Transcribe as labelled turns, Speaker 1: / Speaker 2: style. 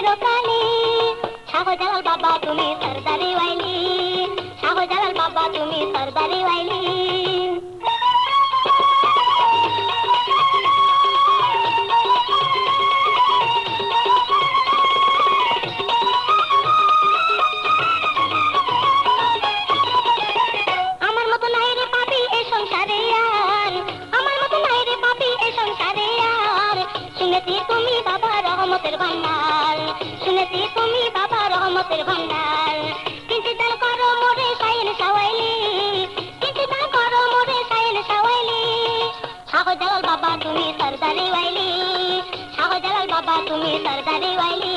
Speaker 1: চিরকালে। শাহজালাল বাবা তুমি সরদারি ওয়াইলি, শাহজালাল বাবা তুমি সরদারি ওয়াইলি। আমার মতো নাই রে পাপি এই সংসারে আর, আমার মতো নাই রে পাপি এই সংসারে আর। শুনেছি তুমি বাবা রহমতের ভান্ডার, শুনেছি তুমি বাবা রহমতের ভান্ডার। কিন্তু দান করো মোরে সাইন সাওয়াইলি, কিন্তু দান করো মোরে সাইন সাওয়াইলি। শাহজালাল বাবা তুমি সরদারি ওয়াইলি, শাহজালাল বাবা তুমি সরদারি ওয়াইলি।